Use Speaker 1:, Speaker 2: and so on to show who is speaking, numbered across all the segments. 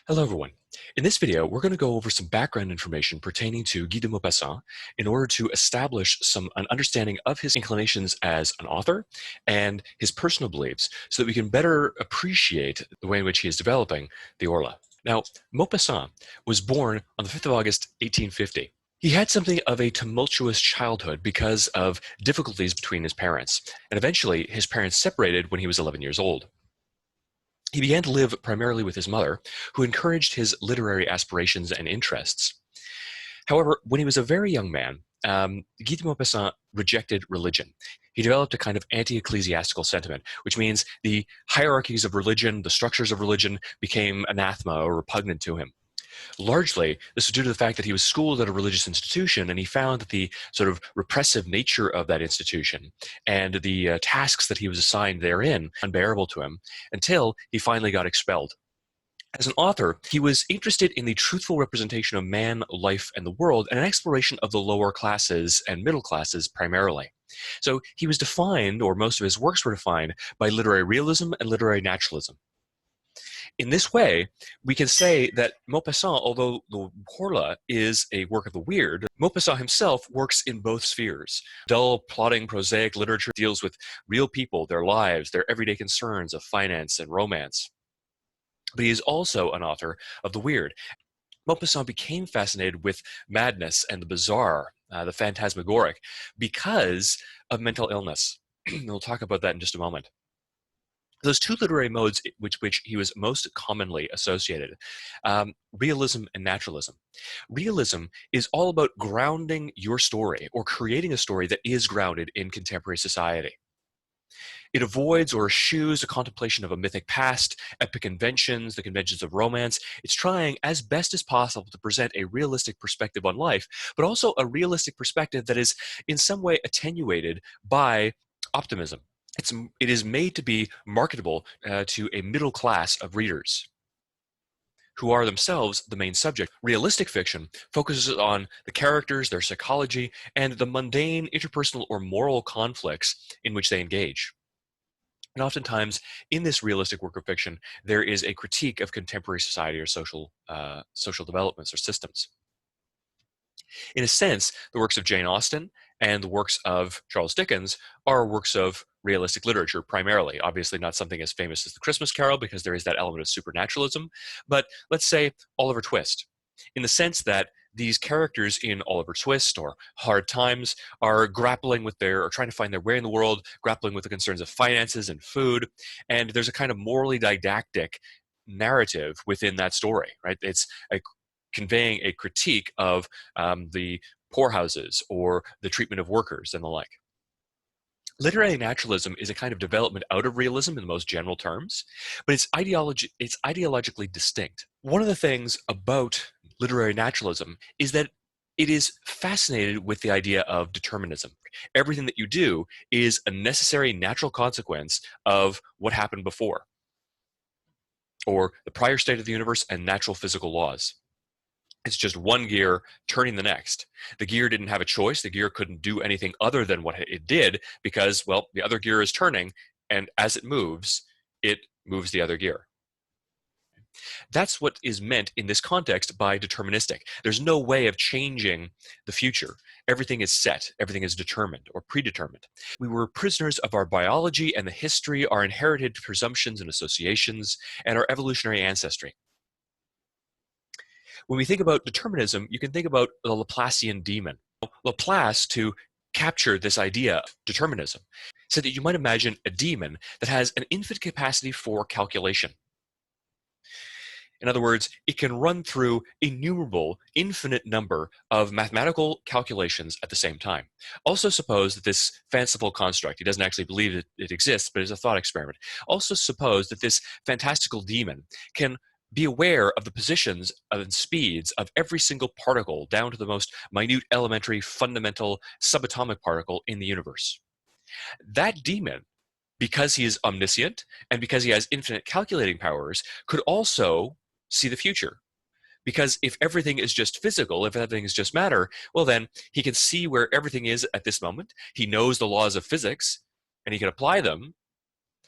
Speaker 1: Hello, everyone. In this video, we're going to go over some background information pertaining to Guy de Maupassant in order to establish an understanding of his inclinations as an author and his personal beliefs so that we can better appreciate the way in which he is developing the Orla. Now, Maupassant was born on the 5th of August, 1850. He had something of a tumultuous childhood because of difficulties between his parents, and eventually his parents separated when he was 11 years old. He began to live primarily with his mother, who encouraged his literary aspirations and interests. However, when he was a very young man, Guy de Maupassant rejected religion. He developed a kind of anti-ecclesiastical sentiment, which means the hierarchies of religion, the structures of religion became anathema or repugnant to him. Largely, this was due to the fact that he was schooled at a religious institution, and he found that the sort of repressive nature of that institution and the tasks that he was assigned therein unbearable to him until he finally got expelled. As an author, he was interested in the truthful representation of man, life, and the world, and an exploration of the lower classes and middle classes primarily. So he was defined, or most of his works were defined, by literary realism and literary naturalism. In this way, we can say that Maupassant, although the Horla is a work of the weird, Maupassant himself works in both spheres. Dull, plodding, prosaic literature deals with real people, their lives, their everyday concerns of finance and romance. But he is also an author of the weird. Maupassant became fascinated with madness and the bizarre, the phantasmagoric, because of mental illness. We'll talk about that in just a moment. Those two literary modes which he was most commonly associated, realism and naturalism. Realism is all about grounding your story or creating a story that is grounded in contemporary society. It avoids or eschews a contemplation of a mythic past, epic conventions, the conventions of romance. It's trying as best as possible to present a realistic perspective on life, but also a realistic perspective that is in some way attenuated by optimism. It is made to be marketable to a middle class of readers who are themselves the main subject. Realistic fiction focuses on the characters, their psychology, and the mundane interpersonal or moral conflicts in which they engage. And oftentimes, in this realistic work of fiction, there is a critique of contemporary society or social developments or systems. In a sense, the works of Jane Austen and the works of Charles Dickens are works of realistic literature primarily. Obviously not something as famous as The Christmas Carol because there is that element of supernaturalism, but let's say Oliver Twist, in the sense that these characters in Oliver Twist or Hard Times are grappling with or trying to find their way in the world, grappling with the concerns of finances and food, and there's a kind of morally didactic narrative within that story, right? It's conveying a critique of the poorhouses or the treatment of workers and the like. Literary naturalism is a kind of development out of realism in the most general terms, but it's ideologically distinct. One of the things about literary naturalism is that it is fascinated with the idea of determinism. Everything that you do is a necessary natural consequence of what happened before, or the prior state of the universe and natural physical laws. It's just one gear turning the next. The gear didn't have a choice. The gear couldn't do anything other than what it did because, well, the other gear is turning, and as it moves the other gear. That's what is meant in this context by deterministic. There's no way of changing the future. Everything is set. Everything is determined or predetermined. We were prisoners of our biology and the history, our inherited presumptions and associations, and our evolutionary ancestry. When we think about determinism, you can think about the Laplacian demon. Laplace, to capture this idea of determinism, said that you might imagine a demon that has an infinite capacity for calculation. In other words, it can run through innumerable, infinite number of mathematical calculations at the same time. Also suppose that this fanciful construct, he doesn't actually believe it exists, but it's a thought experiment. Also suppose that this fantastical demon can be aware of the positions and speeds of every single particle down to the most minute, elementary, fundamental, subatomic particle in the universe. That demon, because he is omniscient and because he has infinite calculating powers, could also see the future. Because if everything is just physical, if everything is just matter, well then he can see where everything is at this moment. He knows the laws of physics and he can apply them.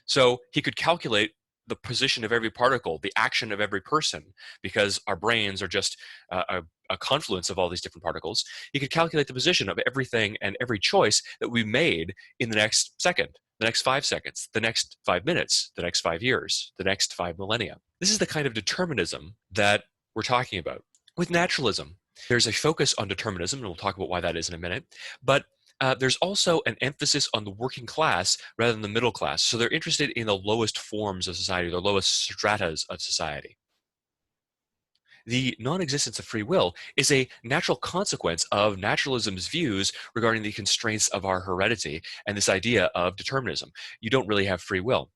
Speaker 1: So he could calculate the position of every particle, the action of every person, because our brains are just a confluence of all these different particles. He could calculate the position of everything and every choice that we made in the next second, the next 5 seconds, the next 5 minutes, the next 5 years, the next 5 millennia. This is the kind of determinism that we're talking about. With naturalism, there's a focus on determinism, and we'll talk about why that is in a minute, but there's also an emphasis on the working class rather than the middle class. So they're interested in the lowest forms of society, the lowest stratas of society. The non-existence of free will is a natural consequence of naturalism's views regarding the constraints of our heredity and this idea of determinism. You don't really have free will.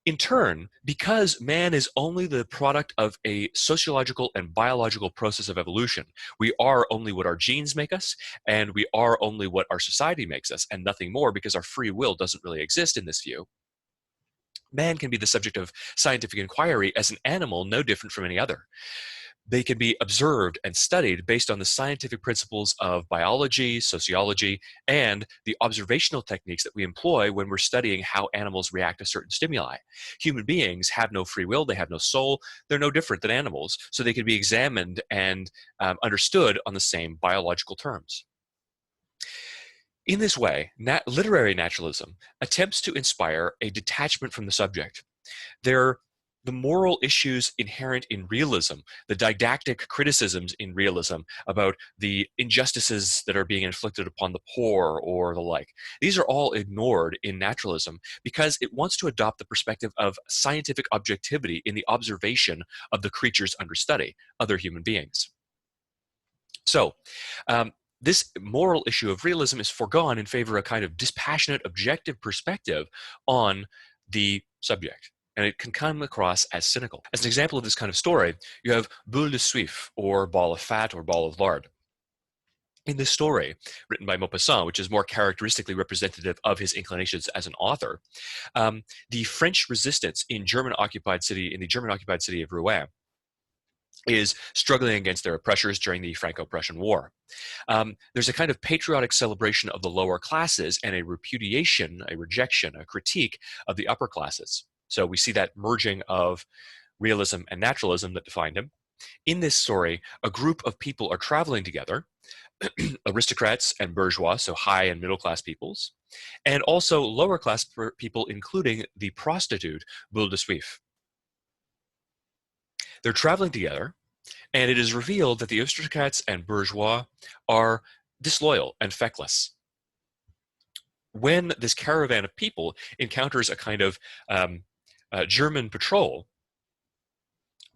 Speaker 1: In turn, because man is only the product of a sociological and biological process of evolution, we are only what our genes make us, and we are only what our society makes us, and nothing more, because our free will doesn't really exist in this view. Man can be the subject of scientific inquiry as an animal no different from any other. They can be observed and studied based on the scientific principles of biology, sociology, and the observational techniques that we employ when we're studying how animals react to certain stimuli. Human beings have no free will, they have no soul, they're no different than animals, so they can be examined and understood on the same biological terms. In this way, literary naturalism attempts to inspire a detachment from the subject. The moral issues inherent in realism, the didactic criticisms in realism about the injustices that are being inflicted upon the poor or the like, these are all ignored in naturalism because it wants to adopt the perspective of scientific objectivity in the observation of the creatures under study, other human beings. So, this moral issue of realism is foregone in favor of a kind of dispassionate, objective perspective on the subject. And it can come across as cynical. As an example of this kind of story, you have boule de suif, or ball of fat, or ball of lard. In this story, written by Maupassant, which is more characteristically representative of his inclinations as an author, the French resistance in the German-occupied city of Rouen is struggling against their oppressors during the Franco-Prussian War. There's a kind of patriotic celebration of the lower classes and a repudiation, a rejection, a critique of the upper classes. So we see that merging of realism and naturalism that defined him. In this story, a group of people are traveling together, aristocrats and bourgeois, so high and middle class peoples, and also lower class people, including the prostitute boule de suif. They're traveling together, and it is revealed that the aristocrats and bourgeois are disloyal and feckless. When this caravan of people encounters a kind of German patrol,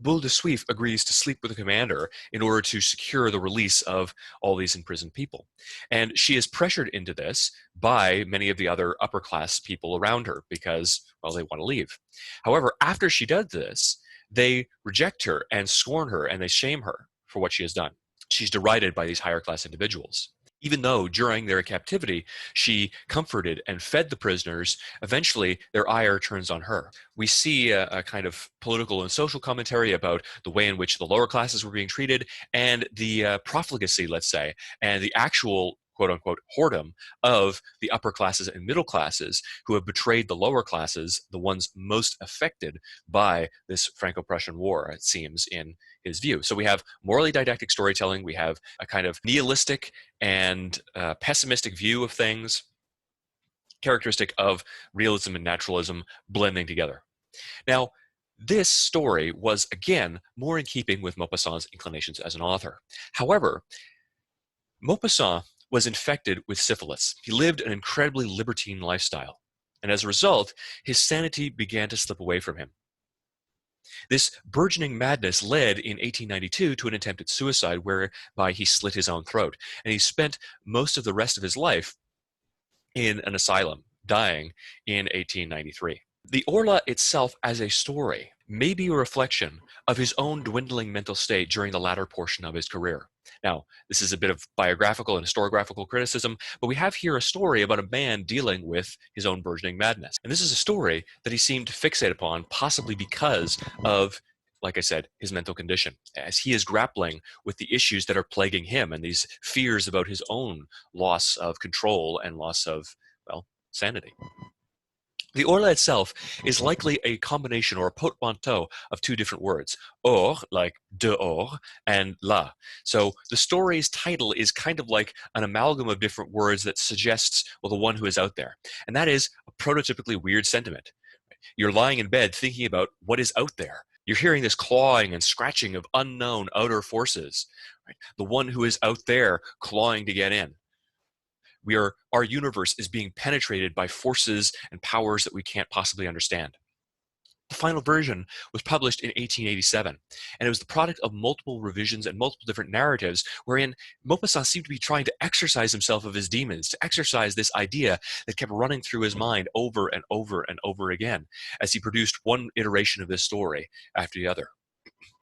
Speaker 1: boule de suif agrees to sleep with the commander in order to secure the release of all these imprisoned people. And she is pressured into this by many of the other upper class people around her because, well, they want to leave. However, after she does this, they reject her and scorn her, and they shame her for what she has done. She's derided by these higher class individuals. Even though during their captivity, she comforted and fed the prisoners, eventually their ire turns on her. We see a kind of political and social commentary about the way in which the lower classes were being treated and the profligacy, let's say, and the actual quote-unquote whoredom of the upper classes and middle classes who have betrayed the lower classes, the ones most affected by this Franco-Prussian War, it seems, in his view. So we have morally didactic storytelling, we have a kind of nihilistic and pessimistic view of things, characteristic of realism and naturalism blending together. Now, this story was, again, more in keeping with Maupassant's inclinations as an author. However, Maupassant was infected with syphilis. He lived an incredibly libertine lifestyle, and as a result, his sanity began to slip away from him. This burgeoning madness led in 1892 to an attempt at suicide whereby he slit his own throat, and he spent most of the rest of his life in an asylum, dying in 1893. The Orla itself as a story may be a reflection of his own dwindling mental state during the latter portion of his career. Now, this is a bit of biographical and historiographical criticism, but we have here a story about a man dealing with his own burgeoning madness. And this is a story that he seemed to fixate upon, possibly because of, like I said, his mental condition, as he is grappling with the issues that are plaguing him and these fears about his own loss of control and loss of, well, sanity. The orla itself is likely a combination or a portmanteau of two different words, or, like dehors, and la. So the story's title is kind of like an amalgam of different words that suggests, well, the one who is out there. And that is a prototypically weird sentiment. You're lying in bed thinking about what is out there. You're hearing this clawing and scratching of unknown outer forces, right? The one who is out there clawing to get in. Our universe is being penetrated by forces and powers that we can't possibly understand. The final version was published in 1887, and it was the product of multiple revisions and multiple different narratives, wherein Maupassant seemed to be trying to exorcise himself of his demons, to exorcise this idea that kept running through his mind over and over and over again as he produced one iteration of this story after the other.